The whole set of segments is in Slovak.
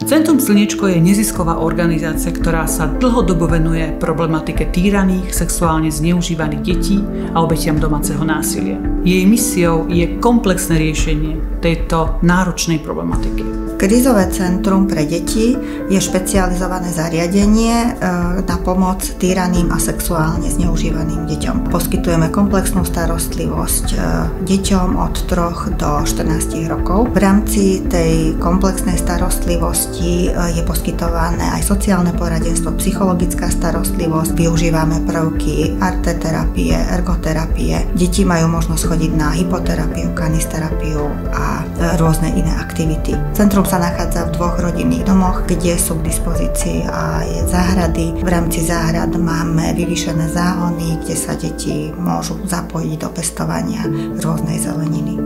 Centrum Slniečko je nezisková organizácia, ktorá sa dlhodobo venuje problematike týraných, sexuálne zneužívaných detí a obetiam domáceho násilia. Jej misiou je komplexné riešenie tejto náročnej problematiky. Krízové centrum pre deti je špecializované zariadenie na pomoc týraným a sexuálne zneužívaným deťom. Poskytujeme komplexnú starostlivosť deťom od 3 do 14 rokov. V rámci tej komplexnej starostlivosti je poskytované aj sociálne poradenstvo, psychologická starostlivosť, využívame prvky arteterapie, ergoterapie. Deti majú možnosť chodiť na hypoterapiu, kanisterapiu a rôzne iné aktivity. Centrum sa nachádza v 2 rodinných domoch, kde sú k dispozícii aj záhrady. V rámci záhrad máme vyvýšené záhony, kde sa deti môžu zapojiť do pestovania rôznej zeleniny.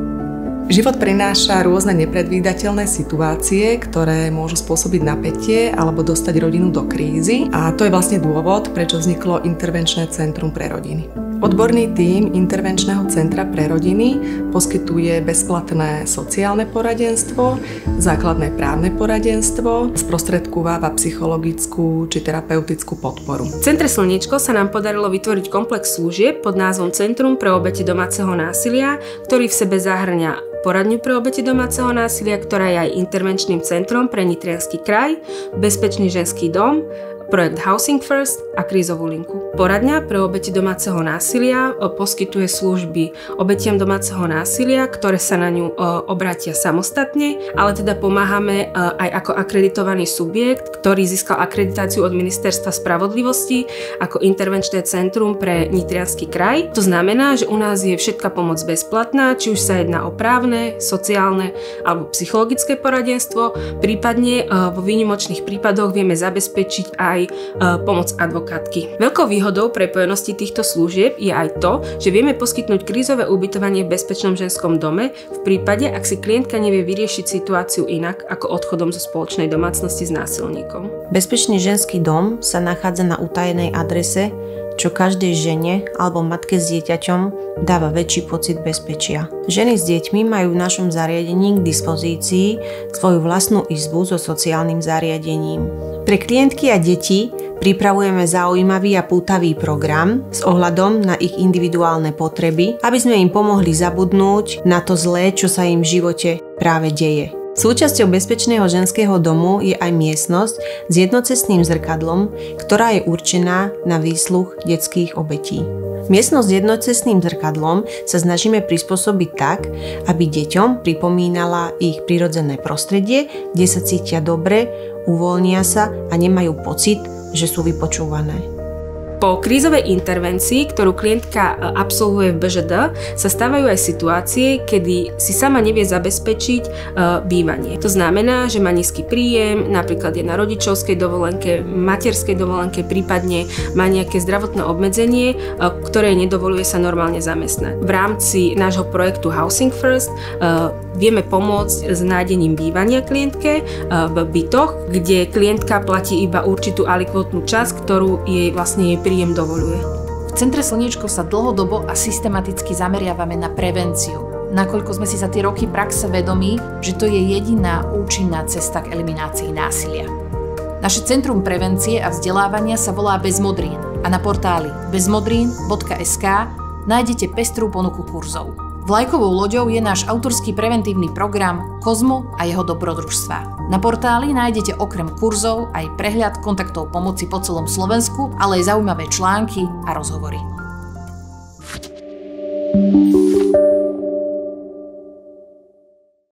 Život prináša rôzne nepredvídateľné situácie, ktoré môžu spôsobiť napätie alebo dostať rodinu do krízy, a to je vlastne dôvod, prečo vzniklo Intervenčné centrum pre rodiny. Odborný tím Intervenčného centra pre rodiny poskytuje bezplatné sociálne poradenstvo, základné právne poradenstvo, sprostredkováva psychologickú či terapeutickú podporu. V Centre Slniečko sa nám podarilo vytvoriť komplex služieb pod názvom Centrum pre obete domáceho násilia, ktorý v sebe zahŕňa poradňu pre obete domáceho násilia, ktorá je aj intervenčným centrom pre Nitriansky kraj, bezpečný ženský dom, projekt Housing First a krízovú linku. Poradňa pre obete domáceho násilia poskytuje služby obetiam domáceho násilia, ktoré sa na ňu obrátia samostatne, ale teda pomáhame aj ako akreditovaný subjekt, ktorý získal akreditáciu od Ministerstva spravodlivosti ako intervenčné centrum pre Nitriansky kraj. To znamená, že u nás je všetká pomoc bezplatná, či už sa jedná o právne, sociálne alebo psychologické poradenstvo, prípadne vo výnimočných prípadoch vieme zabezpečiť aj pomoc advokátky. Veľkou výhodou prepojenosti týchto služieb je aj to, že vieme poskytnúť krízové ubytovanie v bezpečnom ženskom dome v prípade, ak si klientka nevie vyriešiť situáciu inak ako odchodom zo spoločnej domácnosti s násilníkom. Bezpečný ženský dom sa nachádza na utajenej adrese, čo každej žene alebo matke s dieťaťom dáva väčší pocit bezpečia. Ženy s deťmi majú v našom zariadení k dispozícii svoju vlastnú izbu so sociálnym zariadením. Pre klientky a deti pripravujeme zaujímavý a pútavý program s ohľadom na ich individuálne potreby, aby sme im pomohli zabudnúť na to zlé, čo sa im v živote práve deje. Súčasťou bezpečného ženského domu je aj miestnosť s jednocestným zrkadlom, ktorá je určená na výsluch detských obetí. Miestnosť s jednocestným zrkadlom sa snažíme prispôsobiť tak, aby deťom pripomínala ich prirodzené prostredie, kde sa cítia dobre, uvoľnia sa a nemajú pocit, že sú vypočúvané. Po krízovej intervencii, ktorú klientka absolvuje v BŽD, sa stávajú aj situácie, kedy si sama nevie zabezpečiť bývanie. To znamená, že má nízky príjem, napríklad je na rodičovskej dovolenke, materskej dovolenke, prípadne má nejaké zdravotné obmedzenie, ktoré nedovoluje sa normálne zamestnať. V rámci nášho projektu Housing First vieme pomôcť s nájdením bývania klientke v bytoch, kde klientka platí iba určitú alikvotnú časť, ktorú jej vlastne príjem dovoľuje. V Centre Slniečko sa dlhodobo a systematicky zameriavame na prevenciu, nakoľko sme si za tie roky praxe vedomí, že to je jediná účinná cesta k eliminácii násilia. Naše Centrum prevencie a vzdelávania sa volá Bezmodrín a na portáli bezmodrin.sk nájdete pestrú ponuku kurzov. Vlajkovou loďou je náš autorský preventívny program Kozmo a jeho dobrodružstvá. Na portáli nájdete okrem kurzov aj prehľad kontaktov pomoci po celom Slovensku, ale aj zaujímavé články a rozhovory.